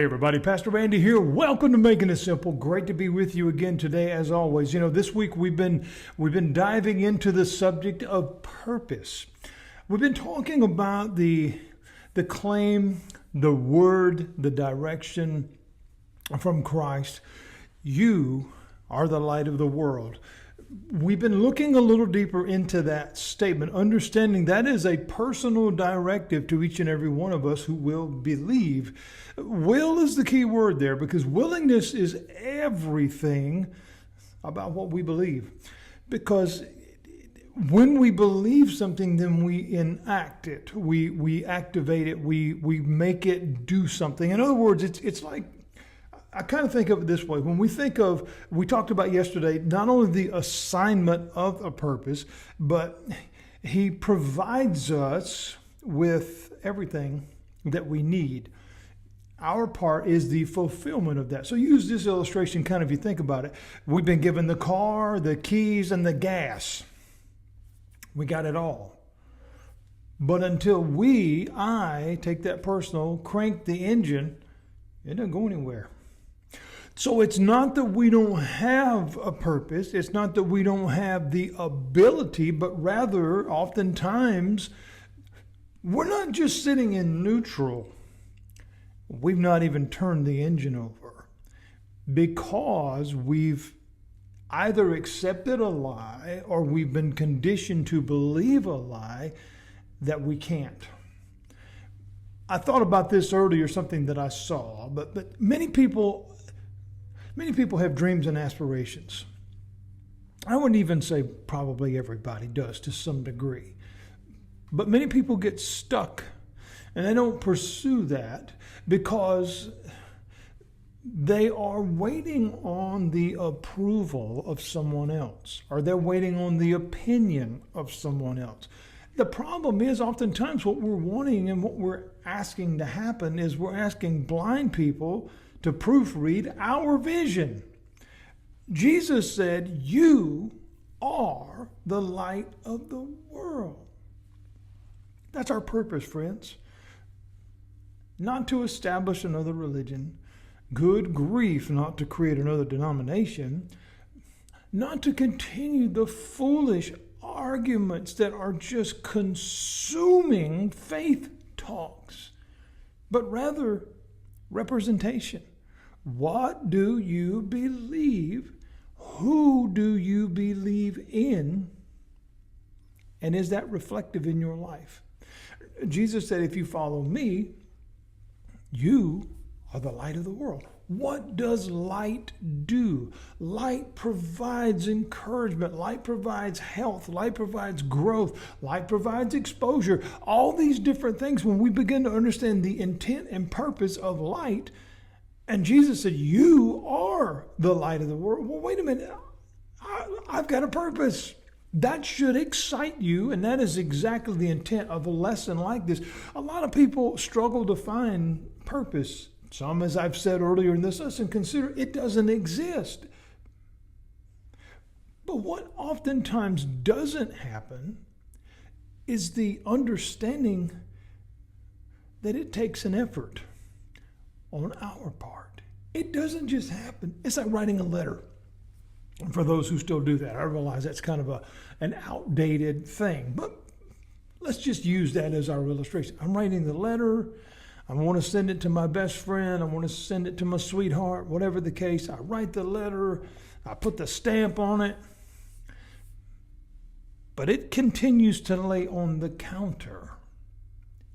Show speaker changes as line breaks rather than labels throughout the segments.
Hey everybody, Pastor Randy here. Welcome to Making It Simple. Great to be with you again today as always. This week we've been diving into the subject of purpose. We've been talking about the claim, the word, the direction from Christ. You are the light of the world. We've been looking a little deeper into that statement, understanding that is a personal directive to each and every one of us who will believe. Will is the key word there, because willingness is everything about what we believe. Because when we believe something, then we enact it, we activate it, we make it do something. In other words, it's like, I kind of think of it this way. When we talked about yesterday, not only the assignment of a purpose, but He provides us with everything that we need. Our part is the fulfillment of that. So use this illustration kind of, if you think about it. We've been given the car, the keys, and the gas. We got it all. But until I take that personal, crank the engine, it doesn't go anywhere. So it's not that we don't have a purpose. It's not that we don't have the ability, but rather oftentimes we're not just sitting in neutral. We've not even turned the engine over because we've either accepted a lie or we've been conditioned to believe a lie that we can't. I thought about this earlier, something that I saw, but many people have dreams and aspirations. I wouldn't even say probably everybody does to some degree. But many people get stuck and they don't pursue that because they are waiting on the approval of someone else, or they're waiting on the opinion of someone else. The problem is oftentimes what we're wanting and what we're asking to happen is we're asking blind people to proofread our vision. Jesus said, "You are the light of the world." That's our purpose, friends. Not to establish another religion, good grief, not to create another denomination, not to continue the foolish arguments that are just consuming faith talks, but rather representation. What do you believe? Who do you believe in? And is that reflective in your life? Jesus said, if you follow me, you are the light of the world. What does light do? Light provides encouragement. Light provides health. Light provides growth. Light provides exposure. All these different things, when we begin to understand the intent and purpose of light, and Jesus said, you are the light of the world. Well, wait a minute. I've got a purpose. That should excite you, and that is exactly the intent of a lesson like this. A lot of people struggle to find purpose. Some, as I've said earlier in this lesson, consider it doesn't exist. But what oftentimes doesn't happen is the understanding that it takes an effort on our part. It doesn't just happen. It's like writing a letter. For those who still do that, I realize that's kind of an outdated thing, but let's just use that as our illustration. I'm writing the letter. I want to send it to my best friend. I want to send it to my sweetheart, whatever the case. I write the letter. I put the stamp on it. But it continues to lay on the counter.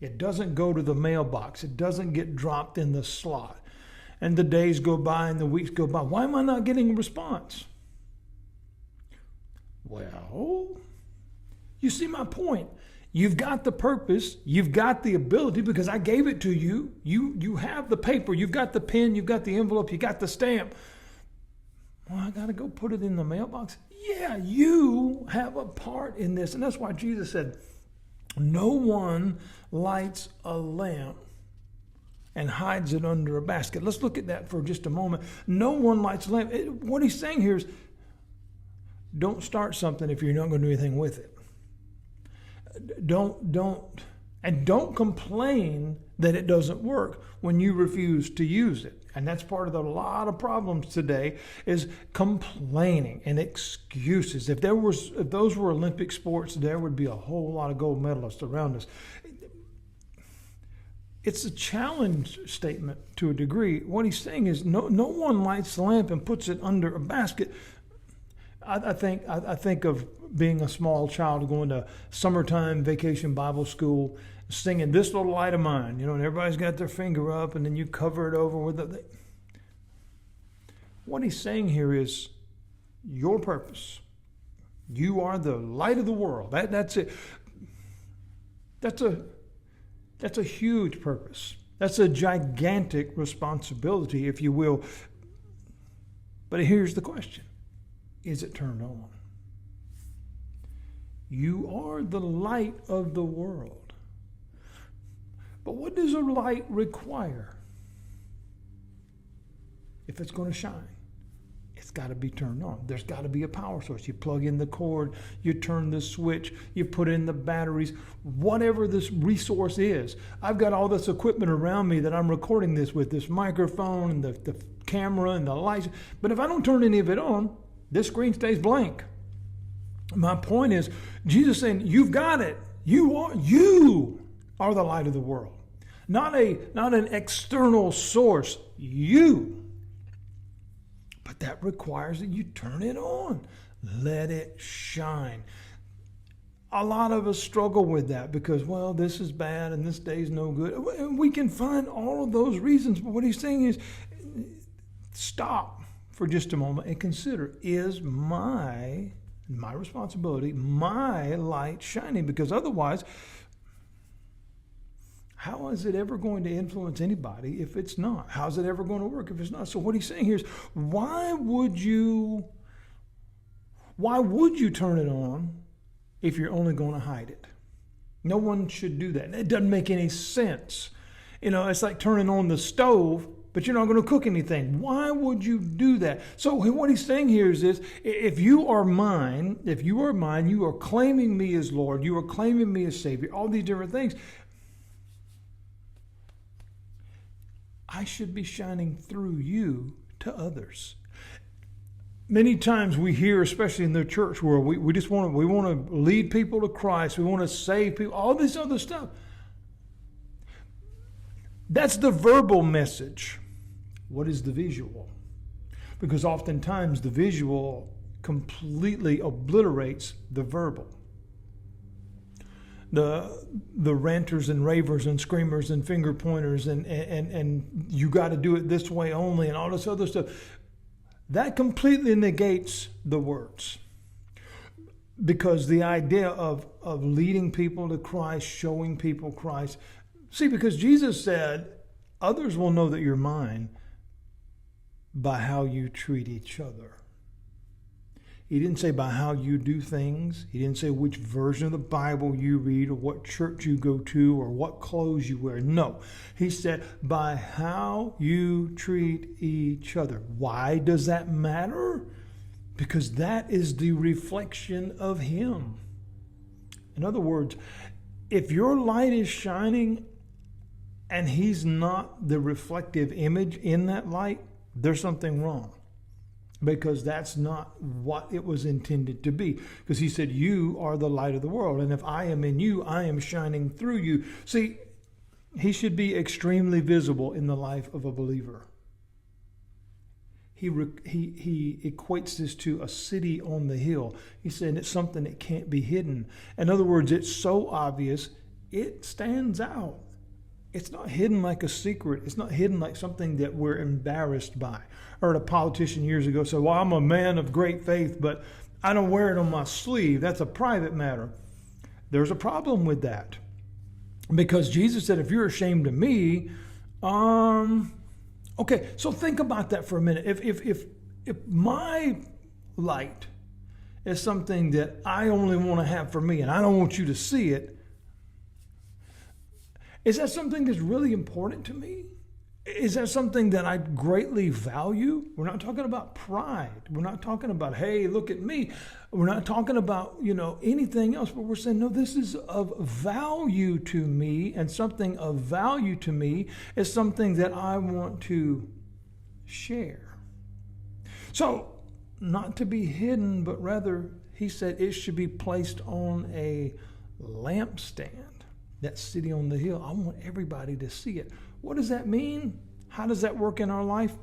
It doesn't go to the mailbox. It doesn't get dropped in the slot. And the days go by and the weeks go by. Why am I not getting a response? Well, you see my point. You've got the purpose. You've got the ability because I gave it to you. You have the paper. You've got the pen. You've got the envelope. You got the stamp. Well, I got to go put it in the mailbox. Yeah, you have a part in this. And that's why Jesus said, no one lights a lamp and hides it under a basket. Let's look at that for just a moment. No one lights a lamp. What he's saying here is, don't start something if you're not going to do anything with it. Don't And don't complain that it doesn't work when you refuse to use it. And that's part of a lot of problems today is complaining and excuses. If those were Olympic sports, there would be a whole lot of gold medalists around us. It's a challenge statement to a degree. What he's saying is no one lights the lamp and puts it under a basket. I think of being a small child going to summertime vacation Bible school, singing "This Little Light of Mine," and everybody's got their finger up, and then you cover it over with it. What he's saying here is your purpose. You are the light of the world. That's it. That's a huge purpose. That's a gigantic responsibility, if you will. But here's the question. Is it turned on? You are the light of the world. But what does a light require? If it's going to shine, it's got to be turned on. There's got to be a power source. You plug in the cord, you turn the switch, you put in the batteries, whatever this resource is. I've got all this equipment around me that I'm recording this with, this microphone and the camera and the lights. But if I don't turn any of it on, this screen stays blank. My point is, Jesus saying, you've got it. You are the light of the world. Not an external source. You. But that requires that you turn it on. Let it shine. A lot of us struggle with that because, well, this is bad and this day's no good. And we can find all of those reasons. But what he's saying is, stop for just a moment and consider, is my responsibility, my light shining? Because otherwise, how is it ever going to influence anybody if it's not? How's it ever going to work if it's not? So what he's saying here is, why would you turn it on if you're only going to hide it? No one should do that. It doesn't make any sense. It's like turning on the stove, but you're not going to cook anything. Why would you do that? So what he's saying here is this: if you are mine, you are claiming me as Lord, you are claiming me as Savior, all these different things. I should be shining through you to others. Many times we hear, especially in the church world, we just want to lead people to Christ. We want to save people, all this other stuff. That's the verbal message. What is the visual? Because oftentimes the visual completely obliterates the verbal. The ranters and ravers and screamers and finger pointers and you got to do it this way only and all this other stuff, that completely negates the words. Because the idea of leading people to Christ, showing people Christ. See, because Jesus said, others will know that you're mine by how you treat each other. He didn't say by how you do things. He didn't say which version of the Bible you read or what church you go to or what clothes you wear. No. He said by how you treat each other. Why does that matter? Because that is the reflection of Him. In other words, if your light is shining and He's not the reflective image in that light, there's something wrong. Because that's not what it was intended to be. Because He said, you are the light of the world. And if I am in you, I am shining through you. See, He should be extremely visible in the life of a believer. He equates this to a city on the hill. He said it's something that can't be hidden. In other words, it's so obvious, it stands out. It's not hidden like a secret. It's not hidden like something that we're embarrassed by. I heard a politician years ago say, well, I'm a man of great faith, but I don't wear it on my sleeve. That's a private matter. There's a problem with that. Because Jesus said, if you're ashamed of me, okay, so think about that for a minute. If my light is something that I only want to have for me and I don't want you to see it, is that something that's really important to me? Is that something that I greatly value? We're not talking about pride. We're not talking about, hey, look at me. We're not talking about, anything else, but we're saying, no, this is of value to me, and something of value to me is something that I want to share. So, not to be hidden, but rather, he said it should be placed on a lampstand that's sitting on the hill. I want everybody to see it. What does that mean? How does that work in our life?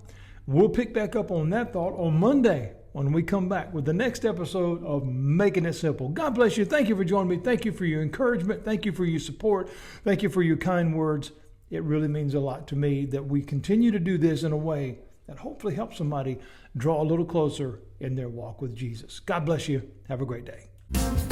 We'll pick back up on that thought on Monday when we come back with the next episode of Making It Simple. God bless you. Thank you for joining me. Thank you for your encouragement. Thank you for your support. Thank you for your kind words. It really means a lot to me that we continue to do this in a way that hopefully helps somebody draw a little closer in their walk with Jesus. God bless you. Have a great day.